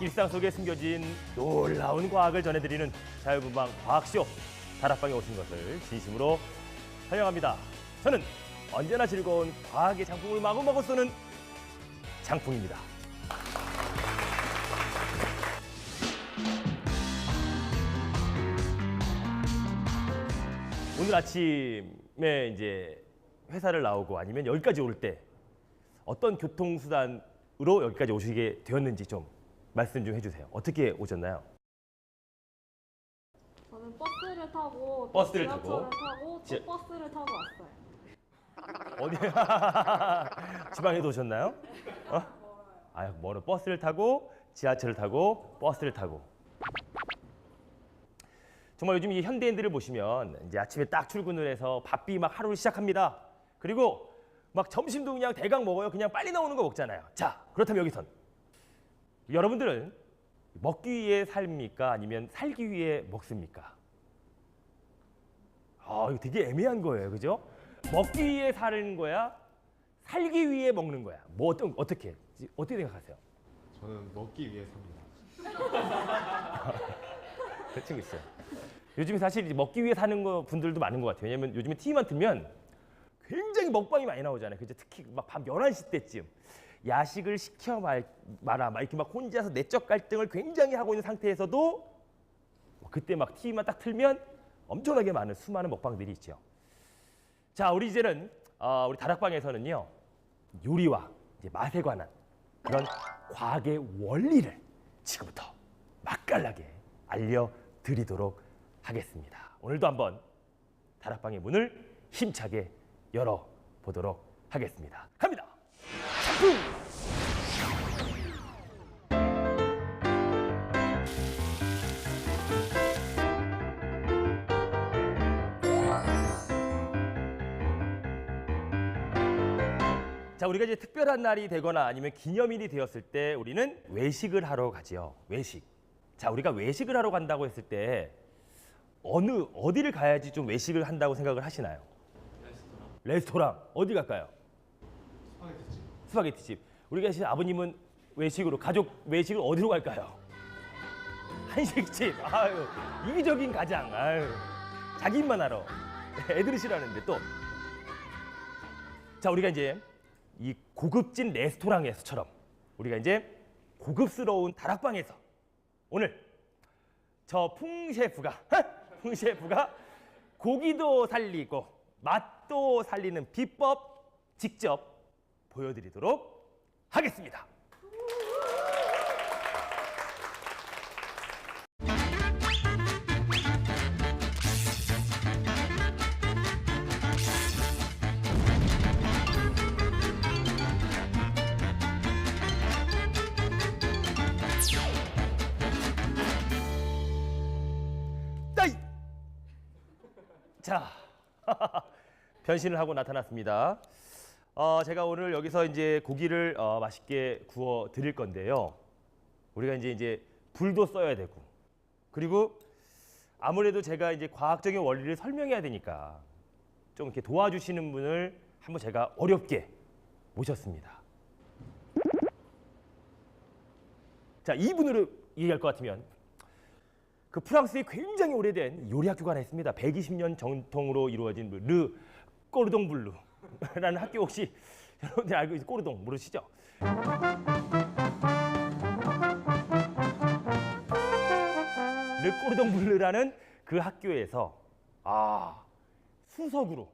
일상 속에 숨겨진 놀라운 과학을 전해드리는 자유분방 과학쇼 다락방에 오신 것을 진심으로 환영합니다. 저는 언제나 즐거운 과학의 장풍을 마구마구 쏘는 장풍입니다. 오늘 아침에 이제 회사를 나오고 아니면 여기까지 올 때 어떤 교통수단으로 여기까지 오시게 되었는지 좀 말씀 좀 해주세요. 어떻게 오셨나요? 저는 버스를 타고 또 버스를 지하철을 타고? 타고 또 버스를 타고 왔어요. 어디 지방에도 오셨나요? 아, 멀어. 버스를 타고 지하철을 타고 버스를 타고. 정말 요즘 이 현대인들을 보시면 이제 아침에 딱 출근을 해서 바삐 막 하루를 시작합니다. 그리고 막 점심도 그냥 대강 먹어요. 그냥 빨리 나오는 거 먹잖아요. 자, 그렇다면 여기선 여러분들은 먹기 위해 삽니까? 아니면 살기 위해 먹습니까? 이거 되게 애매한 거예요. 그죠? 먹기 위해 사는 거야? 살기 위해 먹는 거야? 뭐 어떻게 생각하세요? 저는 먹기 위해 삽니다. 그 친구 있어요. 요즘에 사실 이제 먹기 위해 사는 분들도 많은 것 같아요. 왜냐면 요즘에 TV만 틀면 굉장히 먹방이 많이 나오잖아요. 그죠? 특히 막 밤 11시 때쯤 야식을 시켜 마라 막 이렇게 막 혼자서 내적 갈등을 굉장히 하고 있는 상태에서도 그때 막 TV만 딱 틀면 엄청나게 많은 수많은 먹방들이 있죠. 자, 우리 이제는 우리 다락방에서는요 요리와 이제 맛에 관한 그런 과학의 원리를 지금부터 맛깔나게 알려드리도록 하겠습니다. 오늘도 한번 다락방의 문을 힘차게 열어보도록 하겠습니다. 갑니다. 작품! 자, 우리가 이제 특별한 날이 되거나 아니면 기념일이 되었을 때 우리는 외식을 하러 가지요. 외식. 자, 우리가 외식을 하러 간다고 했을 때 어디를 가야지 좀 외식을 한다고 생각을 하시나요? 레스토랑. 어디 갈까요? 스파게티집. 스파게티집. 우리 계신 아버님은 외식으로 가족 외식을 어디로 갈까요? 한식집. 아유, 이기적인 가장. 아유, 자기 입만 알아. 애들이 싫어하는데 또. 자, 우리가 이제 이 고급진 레스토랑에서처럼 우리가 이제 고급스러운 다락방에서 오늘 저 풍셰프가 고기도 살리고 맛도 살리는 비법 직접 보여드리도록 하겠습니다. 자, 변신을 하고 나타났습니다. 제가 오늘 여기서 이제 고기를 맛있게 구워 드릴 건데요. 우리가 이제 불도 써야 되고, 그리고 아무래도 제가 이제 과학적인 원리를 설명해야 되니까 좀 이렇게 도와주시는 분을 한번 제가 어렵게 모셨습니다. 자, 이분으로 얘기할 것 같으면 그 프랑스에 굉장히 오래된 요리 학교가 하나 있습니다. 120년 전통으로 이루어진 르 꼬르동 블루라는 학교 혹시 여러분들 알고 있어요? 꼬르동 모르시죠? 르 꼬르동 블루라는 그 학교에서 수석으로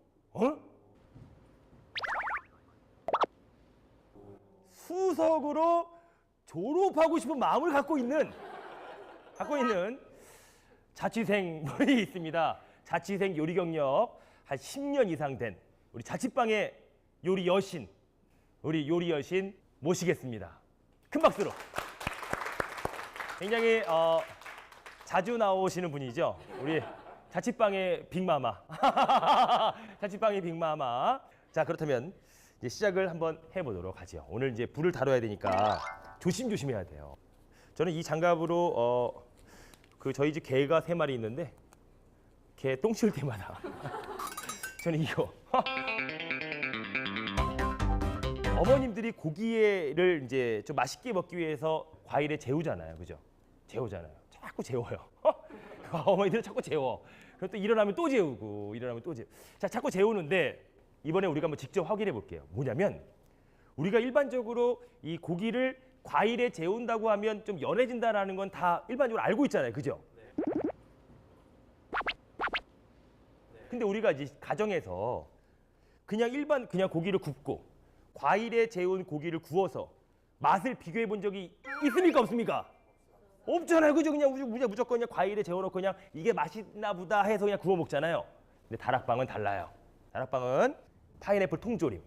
수석으로 졸업하고 싶은 마음을 갖고 있는 자취생분이 있습니다. 자취생 요리 경력 한 10년 이상 된 우리 자취방의 요리 여신, 우리 요리 여신 모시겠습니다. 큰 박수로. 굉장히 자주 나오시는 분이죠. 우리 자취방의 빅마마. 자취방의 빅마마. 자, 그렇다면 이제 시작을 한번 해보도록 하죠. 오늘 이제 불을 다뤄야 되니까 조심조심해야 돼요. 저는 이 장갑으로 저희 집 개가 3마리 있는데 개 똥 치울 때마다 저는 이거 어머님들이 고기를 이제 좀 맛있게 먹기 위해서 과일에 재우잖아요, 그죠? 재우잖아요. 자꾸 재워요. 어머니들은 자꾸 재워. 그럼 또 일어나면 또 재우고, 일어나면 또 재우. 자, 자꾸 재우는데 이번에 우리가 한번 직접 확인해 볼게요. 뭐냐면 우리가 일반적으로 이 고기를 과일에 재운다고 하면 좀 연해진다라는 건 다 일반적으로 알고 있잖아요, 그죠? 근데 우리가 이제 가정에서 그냥 고기를 굽고 과일에 재운 고기를 구워서 맛을 비교해 본 적이 있습니까, 없습니까? 없잖아요, 그죠? 그냥 무조건 그냥 과일에 재워놓고 그냥 이게 맛있나 보다 해서 그냥 구워 먹잖아요. 근데 다락방은 달라요. 다락방은 파인애플 통조림,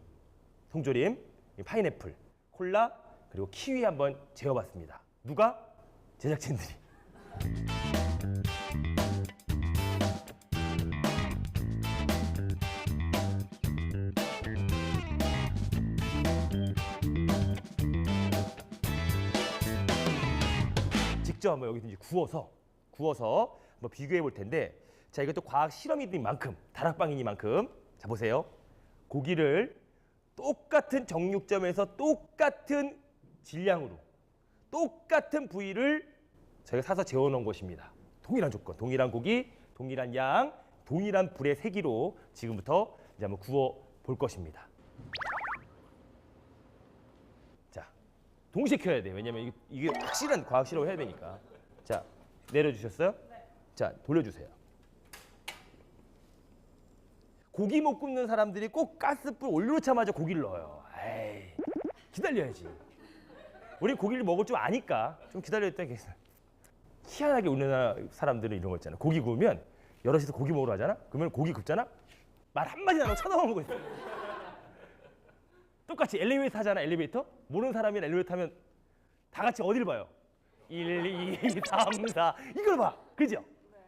이 파인애플, 콜라, 그리고 키위 한번 재워봤습니다. 누가? 제작진들이. 직접 한번 여기서 이제 구워서 한번 비교해 볼 텐데, 자, 이것도 과학 실험인 만큼, 다락방이니만큼, 자, 보세요. 고기를 똑같은 정육점에서 똑같은 질량으로 똑같은 부위를 저희가 사서 재워 놓은 것입니다. 동일한 조건, 동일한 고기, 동일한 양, 동일한 불의 세기로 지금부터 이제 한번 구워 볼 것입니다. 자, 동시에 켜야 돼요. 왜냐면 이게 확실한 과학 실험을 해야 되니까. 자, 내려주셨어요? 네. 자, 돌려주세요. 고기 못 굽는 사람들이 꼭 가스불 올려놓자마자 고기를 넣어요. 에이, 기다려야지. 우리 고기를 먹을 줄 아니까 좀 기다려야 되겠어. 희한하게 우리나라 사람들은 이런 거 있잖아. 고기 구우면 여럿이서 고기 먹으러 가잖아. 그러면 고기 굽잖아. 말 한마디 안 하고 쳐다보고 있어. 똑같이 엘리베이터 타잖아. 엘리베이터. 모르는 사람이 엘리베이터 타면 다 같이 어디를 봐요? 1, 2, 3, 4 이걸 봐. 그죠? 네.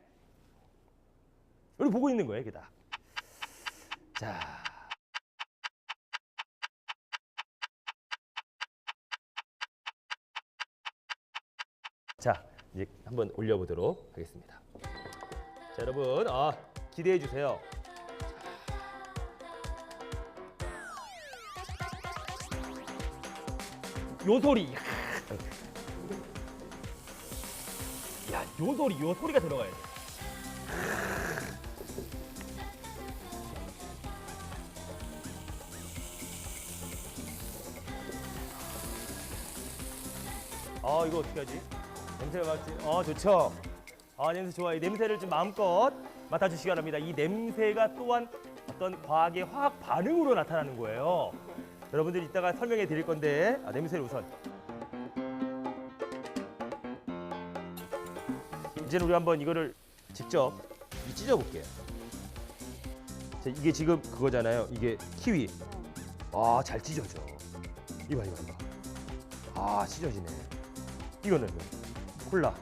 우리 보고 있는 거예요. 이게 다. 자. 자, 이제 한번 올려보도록 하겠습니다. 자, 여러분, 기대해 주세요. 요 소리, 야, 요 소리가 들어가야 돼. 이거 어떻게 하지? 냄새가 맡지? 좋죠. 냄새 좋아요. 이 냄새를 좀 마음껏 맡아주시기 바랍니다. 이 냄새가 또한 어떤 과학의 화학 반응으로 나타나는 거예요. 여러분들이 이따가 설명해 드릴 건데, 냄새를 우선. 이제는 우리 한번 이거를 직접 찢어 볼게요. 자, 이게 지금 그거잖아요. 이게 키위. 잘 찢어져. 이봐. 찢어지네. 이거는 콜라.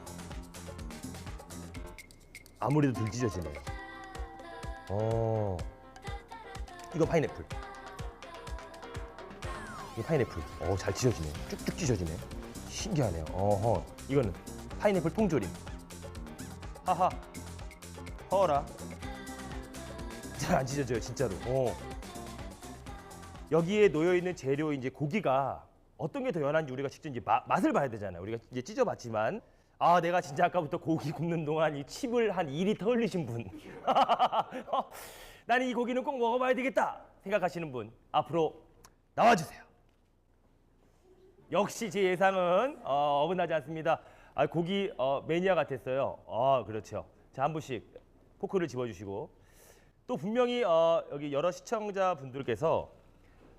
아무래도 덜 찢어지네. 이거 파인애플. 이거 파인애플. 잘 찢어지네. 쭉쭉 찢어지네. 신기하네요. 이거는 파인애플 통조림. 하하. 허라. 잘 안 찢어져요, 진짜로. 여기에 놓여 있는 재료 이제 고기가 어떤 게 더 연한지 우리가 직접 이제 맛을 봐야 되잖아요. 우리가 이제 찢어봤지만, 내가 진짜 아까부터 고기 굽는 동안 이 칩을 한 2리터 흘리신 분, 나는 이 고기는 꼭 먹어봐야 되겠다 생각하시는 분, 앞으로 나와주세요. 역시 제 예상은 어긋나지 않습니다. 고기 매니아 같았어요. 그렇죠. 자, 한 분씩 포크를 집어주시고, 또 분명히 여기 여러 시청자분들께서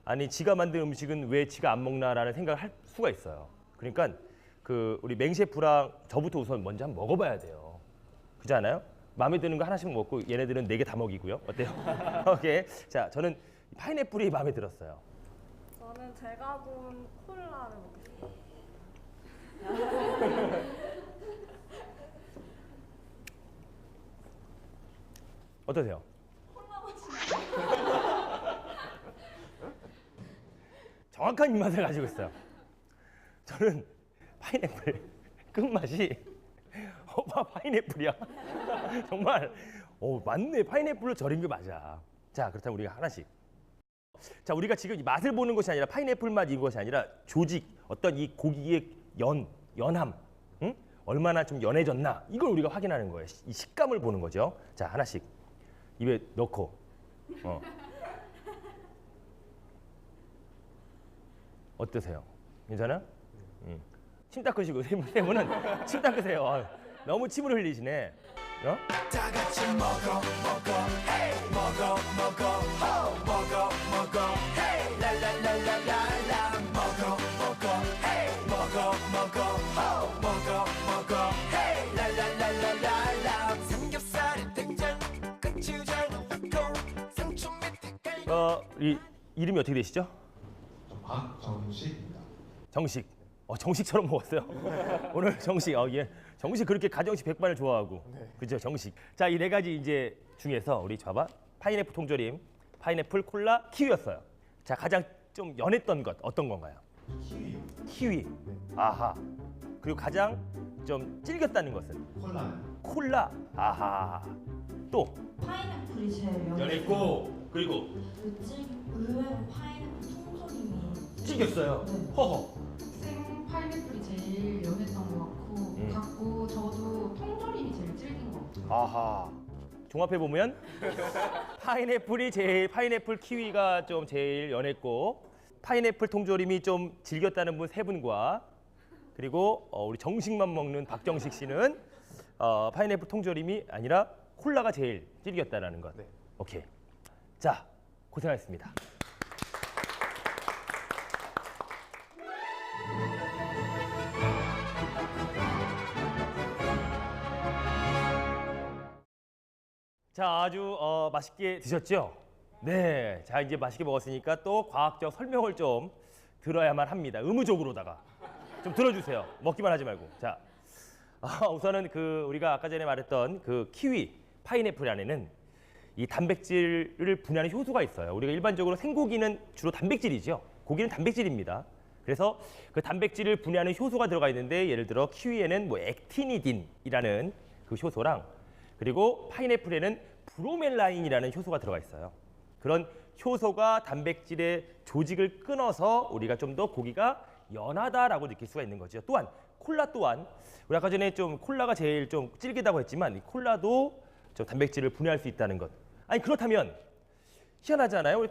아니, 지가 만든 음식은 왜 지가 안 먹나라는 생각을 할 수가 있어요. 그러니까 우리 맹셰프랑 저부터 우선 먼저 한번 먹어봐야 돼요. 그렇지 않아요? 마음에 드는 거 하나씩 먹고 얘네들은 4개 다 먹이고요. 어때요? 오케이. 자, 저는 파인애플이 마음에 들었어요. 저는 제가 본 콜라를 먹겠습니다. 어떠세요? 콜라 맛이 정확한 입맛을 가지고 있어요. 저는 파인애플 끝맛이 파인애플이야. 정말 맞네. 파인애플로 절인 게 맞아. 자, 그렇다면 우리가 하나씩 자, 우리가 지금 이 맛을 보는 것이 아니라 파인애플 맛 이것이 아니라 조직, 어떤 이 고기의 연함, 응? 얼마나 좀 연해졌나 이걸 우리가 확인하는 거예요. 이 식감을 보는 거죠. 자, 하나씩 입에 넣고. 어떠세요? 괜찮아? 침 닦으시고 세 분은 침 닦으세요. 너무 침을 흘리시네. 어? 다 같이 먹어 hey 먹어 hey 랄랄랄랄랄라 먹어 hey 먹어 hey 랄랄랄랄랄라 삼겹살에 된장 고추장 넣고 상추 밑에 깔고 이 이름이 어떻게 되시죠? 박정식입니다. 정식. 정식처럼 먹었어요. 오늘 정식. 예. 정식 그렇게 가정식 백반을 좋아하고. 그죠? 정식. 자, 이 네 가지 이제 중에서 우리 봐봐. 파인애플 통조림, 파인애플 콜라, 키위였어요. 자, 가장 좀 연했던 것 어떤 건가요? 키위요. 키위. 아하. 그리고 가장 좀 질겼다는 것은 콜라는 콜라. 아하. 또 파인애플이 제일 연했고 그리고 의외로 파인애플 통조림이 질겼어요. 네. 허허. 생 파인애플이 제일 연했던 것 같고 저도 통조림이 제일 질긴 것 같아요. 아하. 종합해 보면 파인애플 키위가 좀 제일 연했고 파인애플 통조림이 좀 질겼다는 분 세 분과 그리고 우리 정식만 먹는 박정식 씨는 파인애플 통조림이 아니라 콜라가 제일 질겼다라는 것. 네. 오케이. 자, 고생하셨습니다. 자, 아주 맛있게 드셨죠? 네. 자, 이제 맛있게 먹었으니까 또 과학적 설명을 좀 들어야만 합니다. 의무적으로다가 좀 들어주세요. 먹기만 하지 말고. 자, 우선은 우리가 아까 전에 말했던 키위, 파인애플 안에는 이 단백질을 분해하는 효소가 있어요. 우리가 일반적으로 생고기는 주로 단백질이죠. 고기는 단백질입니다. 그래서 그 단백질을 분해하는 효소가 들어가 있는데 예를 들어 키위에는 뭐 액티니딘이라는 그 효소랑 그리고 파인애플에는 브로멜라인이라는 효소가 들어가 있어요. 그런 효소가 단백질의 조직을 끊어서 우리가 좀 더 고기가 연하다라고 느낄 수가 있는 거죠. 또한 콜라 또한 우리 아까 전에 좀 콜라가 제일 좀 질기다고 했지만 이 콜라도 좀 단백질을 분해할 수 있다는 것. 아니 그렇다면 희한하잖아요. 우리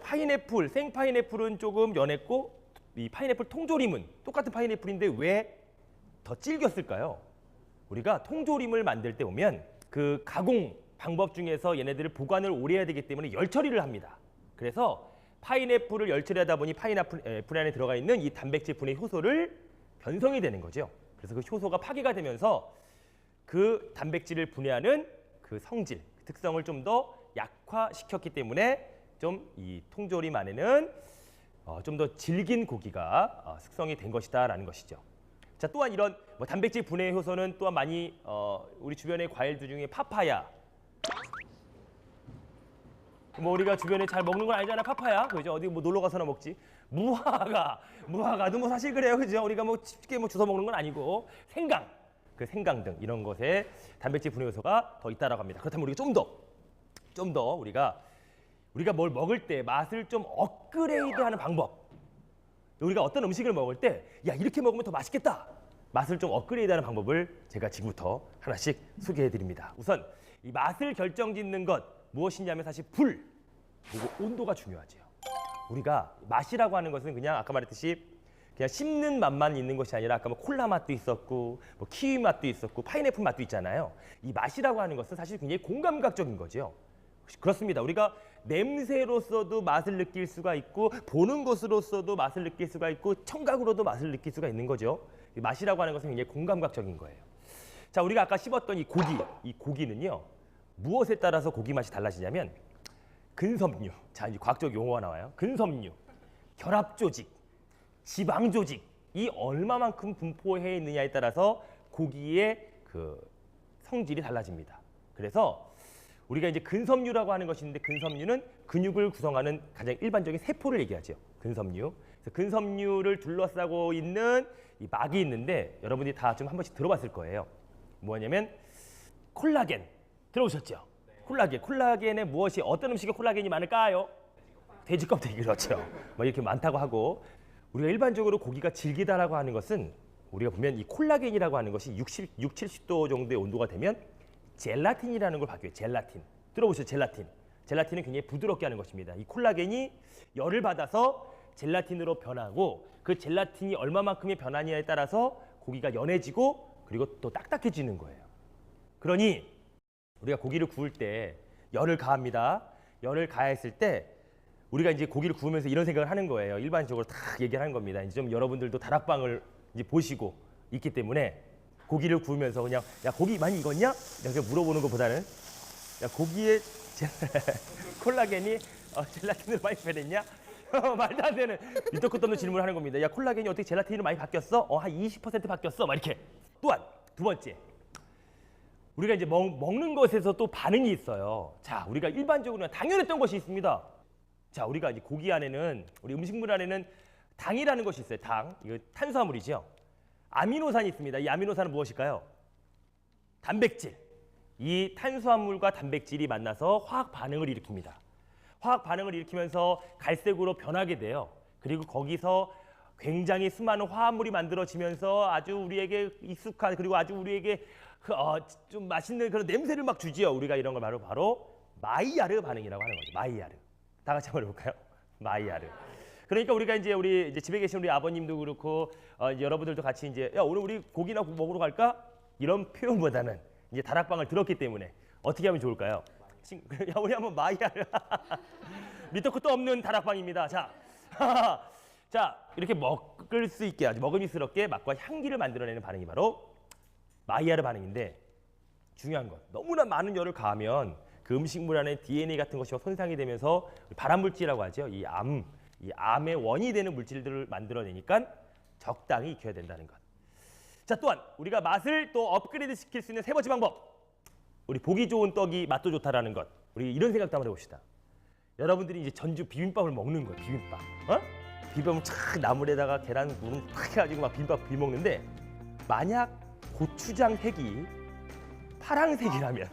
생 파인애플은 조금 연했고 이 파인애플 통조림은 똑같은 파인애플인데 왜 더 질겼을까요? 우리가 통조림을 만들 때 보면 그 가공 방법 중에서 얘네들을 보관을 오래 해야 되기 때문에 열 처리를 합니다. 그래서 파인애플을 열 처리하다 보니 파인애플 안에 들어가 있는 이 단백질 분해 효소를 변성이 되는 거죠. 그래서 그 효소가 파괴가 되면서 그 단백질을 분해하는 그 성질, 그 특성을 좀 더 약화시켰기 때문에 좀 이 통조림 안에는 좀 더 질긴 고기가 숙성이 된 것이다라는 것이죠. 자, 또한 이런 단백질 분해 효소는 또한 많이 우리 주변의 과일들 중에 파파야. 우리가 주변에 잘 먹는 건 아니잖아, 파파야. 그죠? 어디 놀러 가서나 먹지. 무화과도 사실 그래요, 그죠? 우리가 쉽게 주워 먹는 건 아니고 생강, 생강 등 이런 것에 단백질 분해 요소가 더 있다라고 합니다. 그렇다면 우리가 좀 더 우리가 뭘 먹을 때 맛을 좀 업그레이드하는 방법. 우리가 어떤 음식을 먹을 때 야 이렇게 먹으면 더 맛있겠다. 맛을 좀 업그레이드하는 방법을 제가 지금부터 하나씩 소개해드립니다. 우선 이 맛을 결정짓는 것 무엇이냐면 사실 불 그리고 온도가 중요하죠. 우리가 맛이라고 하는 것은 그냥 아까 말했듯이 그냥 씹는 맛만 있는 것이 아니라 아까 콜라 맛도 있었고 키위 맛도 있었고 파인애플 맛도 있잖아요. 이 맛이라고 하는 것은 사실 굉장히 공감각적인 거죠. 그렇습니다. 우리가 냄새로서도 맛을 느낄 수가 있고 보는 것으로서도 맛을 느낄 수가 있고 청각으로도 맛을 느낄 수가 있는 거죠. 이 맛이라고 하는 것은 굉장히 공감각적인 거예요. 자, 우리가 아까 씹었던 이 고기는요. 무엇에 따라서 고기 맛이 달라지냐면 근섬유, 자 이제 과학적 용어가 나와요. 근섬유, 결합 조직, 지방 조직 이 얼마만큼 분포해 있느냐에 따라서 고기의 그 성질이 달라집니다. 그래서 우리가 이제 근섬유라고 하는 것이 있는데 근섬유는 근육을 구성하는 가장 일반적인 세포를 얘기하죠. 근섬유. 그래서 근섬유를 둘러싸고 있는 이 막이 있는데 여러분들이 다 좀 한 번씩 들어봤을 거예요. 뭐냐면 콜라겐 들어보셨죠? 콜라겐에 무엇이 어떤 음식에 콜라겐이 많을까요? 돼지 껍데기 그렇죠. 뭐 이렇게 많다고 하고 우리가 일반적으로 고기가 질기다라고 하는 것은 우리가 보면 이 콜라겐이라고 하는 것이 60, 70도 정도의 온도가 되면 젤라틴이라는 걸 바뀌어요. 젤라틴. 들어보세요. 젤라틴. 젤라틴은 굉장히 부드럽게 하는 것입니다. 이 콜라겐이 열을 받아서 젤라틴으로 변하고 그 젤라틴이 얼마만큼의 변하냐에 따라서 고기가 연해지고 그리고 또 딱딱해지는 거예요. 그러니 우리가 고기를 구울 때 열을 가합니다. 열을 가했을 때 우리가 이제 고기를 구우면서 이런 생각을 하는 거예요. 일반적으로 다 얘기를 하는 겁니다. 이제 좀 여러분들도 다락방을 이제 보시고 있기 때문에 고기를 구우면서 그냥 야 고기 많이 익었냐? 이렇게 물어보는 것보다는 야 고기에 콜라겐이 젤라틴으로 많이 변했냐? 말도 안 되는 밑도 끝도 없는 질문을 하는 겁니다. 야 콜라겐이 어떻게 젤라틴으로 많이 바뀌었어? 한 20% 바뀌었어. 막 이렇게. 또한 두 번째 우리가 이제 먹는 것에서 또 반응이 있어요. 자 우리가 일반적으로 당연했던 것이 있습니다. 자 우리가 이제 고기 안에는 우리 음식물 안에는 당이라는 것이 있어요. 당 이거 탄수화물이죠. 아미노산이 있습니다. 이 아미노산은 무엇일까요? 단백질. 이 탄수화물과 단백질이 만나서 화학 반응을 일으킵니다. 화학 반응을 일으키면서 갈색으로 변하게 돼요. 그리고 거기서 굉장히 수많은 화합물이 만들어지면서 아주 우리에게 익숙한 그리고 아주 우리에게 좀 맛있는 그런 냄새를 막 주지요. 우리가 이런 걸 바로 마이야르 반응이라고 하는 거죠. 마이야르. 다 같이 한번 해볼까요? 마이야르. 그러니까 우리가 이제 우리 이제 집에 계신 우리 아버님도 그렇고 이제 여러분들도 같이 이제 야 오늘 우리 고기나 먹으러 갈까? 이런 표현보다는 이제 다락방을 들었기 때문에 어떻게 하면 좋을까요? 야 우리 한번 마이야르. 밑도 끝도 없는 다락방입니다. 자, 자 이렇게 먹을 수 있게 아주 먹음직스럽게 맛과 향기를 만들어내는 반응이 바로 마이야르 반응인데 중요한 건 너무나 많은 열을 가하면 그 음식물 안에 DNA 같은 것이 손상이 되면서 발암물질이라고 하죠. 이 암의 원인이 되는 물질들을 만들어내니까 적당히 익혀야 된다는 것. 자 또한 우리가 맛을 또 업그레이드 시킬 수 있는 세 번째 방법. 우리 보기 좋은 떡이 맛도 좋다라는 것. 우리 이런 생각도 한번 해봅시다. 여러분들이 이제 전주 비빔밥을 먹는 거예요. 비빔밥. 비빔밥을 착 나물에다가 계란 무는 탁 해가지고 막 비빔밥 비먹는데 만약 고추장 색이 파란색이라면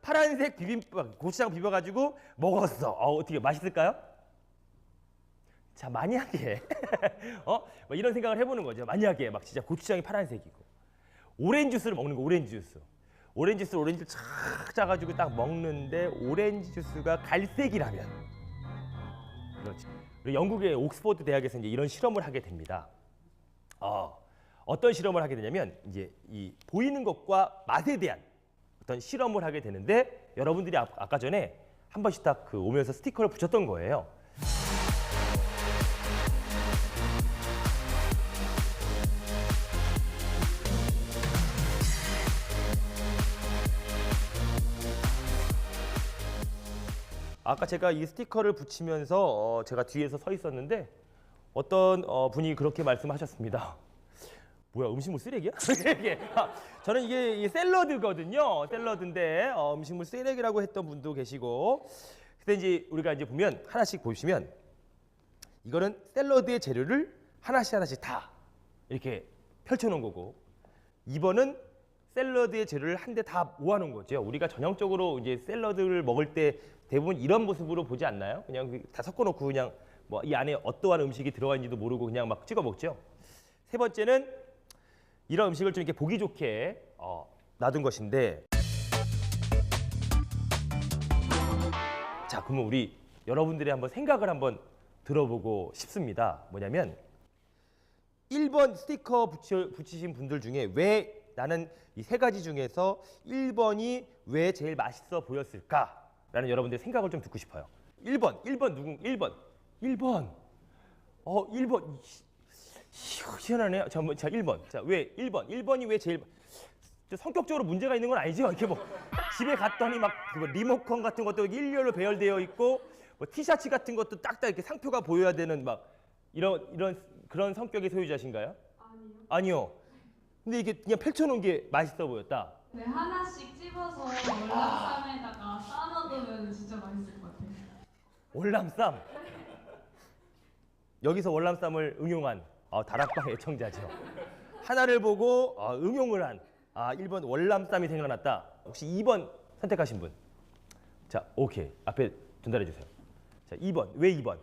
파란색 비빔밥 고추장 비벼가지고 먹었어. 어떻게 맛있을까요? 자 만약에 뭐 이런 생각을 해보는 거죠. 만약에 막 진짜 고추장이 파란색이고 오렌지 주스를 먹는 거. 오렌지 주스 오렌지를 착 짜가지고 딱 먹는데 오렌지 주스가 갈색이라면 그렇지. 그리고 영국의 옥스퍼드 대학에서 이제 이런 실험을 하게 됩니다. 어떤 실험을 하게 되냐면 이제 이 보이는 것과 맛에 대한 어떤 실험을 하게 되는데 여러분들이 아까 전에 한 번씩 딱 그 오면서 스티커를 붙였던 거예요. 아까 제가 이 스티커를 붙이면서 제가 뒤에서 서 있었는데 어떤 분이 그렇게 말씀하셨습니다. 뭐야 음식물 쓰레기야? 저는 이게 샐러드거든요. 샐러드인데 음식물 쓰레기라고 했던 분도 계시고. 근데 이제 우리가 이제 보면 하나씩 보시면 이거는 샐러드의 재료를 하나씩 다 이렇게 펼쳐놓은 거고 2번은 샐러드의 재료를 한 대 다 모아놓은 거죠. 우리가 전형적으로 이제 샐러드를 먹을 때 대부분 이런 모습으로 보지 않나요? 그냥 다 섞어놓고 그냥 뭐 이 안에 어떠한 음식이 들어가 있는지도 모르고 그냥 막 찍어 먹죠. 세 번째는 이런 음식을 좀 이렇게 보기 좋게 놔둔 것인데 자 그러면 우리 여러분들의 한번 생각을 한번 들어보고 싶습니다. 뭐냐면 1번 스티커 붙이신 분들 중에 왜 나는 이 세 가지 중에서 1번이 왜 제일 맛있어 보였을까라는 여러분들의 생각을 좀 듣고 싶어요. 1번 누구? 1번 1번 희한하네요. 자 1번. 자 왜 1번이 왜 제일 성격적으로 문제가 있는 건 아니죠? 이렇게 뭐 집에 갔더니 막 리모컨 같은 것도 일렬로 배열되어 있고 뭐 티셔츠 같은 것도 딱딱 이렇게 상표가 보여야 되는 막 이런 그런 성격의 소유자신가요? 아니요. 근데 이게 그냥 펼쳐놓은 게 맛있어 보였다. 네, 하나씩 집어서 월남쌈에다가 싸먹으면 진짜 맛있을 것 같아요. 월남쌈. 여기서 월남쌈을 응용한 다락방 애청자죠. 하나를 보고 응용을 한 1번 월남쌈이 생각났다. 혹시 2번 선택하신 분? 자, 오케이. 앞에 전달해 주세요. 자, 2번. 왜 2번?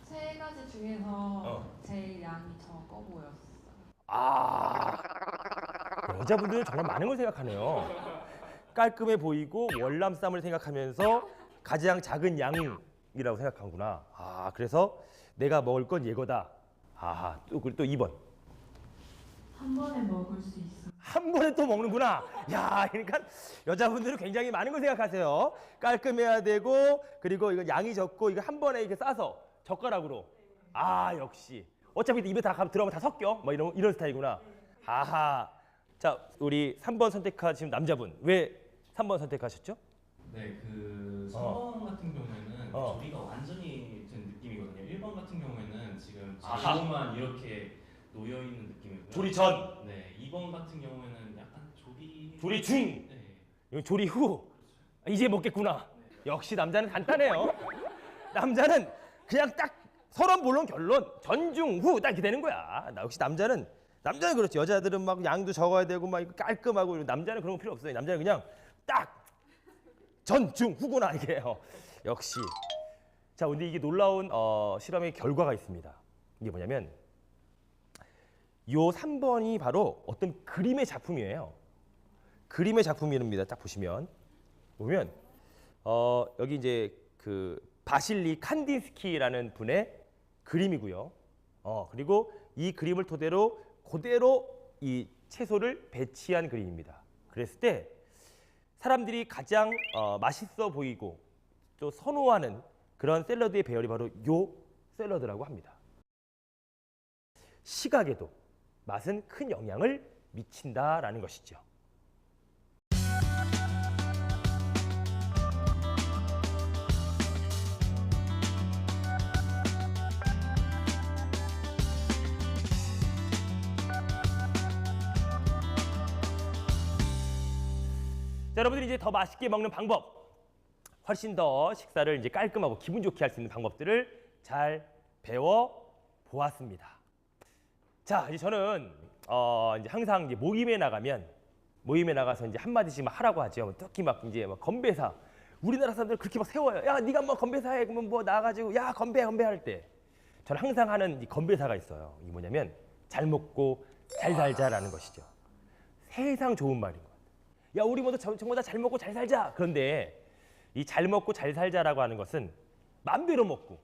세 가지 중에서 제일 양이 적어 보였어요. 아, 여자분들은 정말 많은 걸 생각하네요. 깔끔해 보이고 월남쌈을 생각하면서 가장 작은 양이라고 생각하는구나. 아, 그래서 내가 먹을 건 얘거다. 아하, 또 2번. 한 번에 먹을 수 있어. 한 번에 또 먹는구나. 야, 그러니까 여자분들은 굉장히 많은 걸 생각하세요. 깔끔해야 되고, 그리고 이거 양이 적고, 이거 한 번에 이렇게 싸서 젓가락으로. 아, 역시. 어차피 입에 다 들어가면 다 섞여. 뭐 이런 스타일이구나. 아하. 자, 우리 3번 선택하신 남자분. 왜 3번 선택하셨죠? 네, 그 3번 같은 경우에는 조리가 완전히 된 느낌이거든요. 1번 같은 경우에는 지금 아하. 재료만 이렇게 놓여 있는 느낌이고요. 조리 전. 네, 2번 같은 경우에는 약간 조리. 조리 중. 네. 이건 조리 후. 이제 먹겠구나. 역시 남자는 간단해요. 남자는 그냥 딱 서론 본론 결론 전중 후 딱 이렇게 되는 거야. 나 역시 남자는 그렇지. 여자들은 막 양도 적어야 되고 막 이거 깔끔하고 남자는 그런 거 필요 없어요. 남자는 그냥 딱 전중 후구나 이게요. 역시. 자, 근데 이게 놀라운 실험의 결과가 있습니다. 이게 뭐냐면 요 3번이 바로 어떤 그림의 작품이에요. 그림의 작품입니다. 딱 보면 여기 이제 그 바실리 칸딘스키라는 분의 그림이고요. 그리고 이 그림을 토대로 그대로 이 채소를 배치한 그림입니다. 그랬을 때 사람들이 가장 맛있어 보이고 또 선호하는 그런 샐러드의 배열이 바로 요 샐러드라고 합니다. 시각에도 맛은 큰 영향을 미친다라는 것이죠. 자, 여러분들이 이제 더 맛있게 먹는 방법, 훨씬 더 식사를 이제 깔끔하고 기분 좋게 할 수 있는 방법들을 잘 배워 보았습니다. 자, 이제 저는 이제 항상 이제 모임에 나가서 이제 한 마디씩 막 하라고 하죠. 특히 막 이제 막 건배사, 우리나라 사람들 그렇게 막 세워요. 야, 네가 뭐 건배사해 그러면 뭐 나가지고 야 건배 할 때 저는 항상 하는 이 건배사가 있어요. 이게 뭐냐면 잘 먹고 잘 살자라는 것이죠. 세상 좋은 말인 것 같아요. 야, 우리 모두 정말 다 잘 먹고 잘 살자. 그런데 이 잘 먹고 잘 살자라고 하는 것은 마음대로 먹고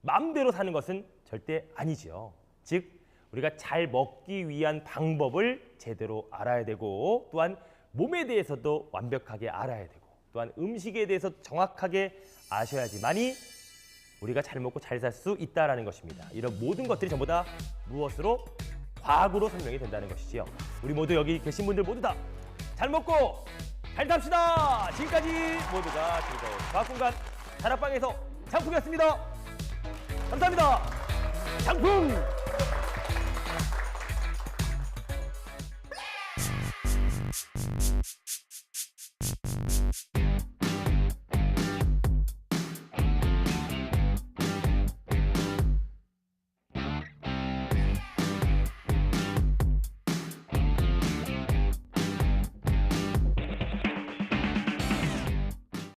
마음대로 사는 것은 절대 아니죠. 즉 우리가 잘 먹기 위한 방법을 제대로 알아야 되고 또한 몸에 대해서도 완벽하게 알아야 되고 또한 음식에 대해서 정확하게 아셔야지만이 우리가 잘 먹고 잘 살 수 있다라는 것입니다. 이런 모든 것들이 전부 다 무엇으로? 과학으로 설명이 된다는 것이지요. 우리 모두 여기 계신 분들 모두 다 잘 먹고 잘 삽시다. 지금까지 모두가 즐거운 과학공간 다락방에서 장풍이었습니다. 감사합니다. 장풍!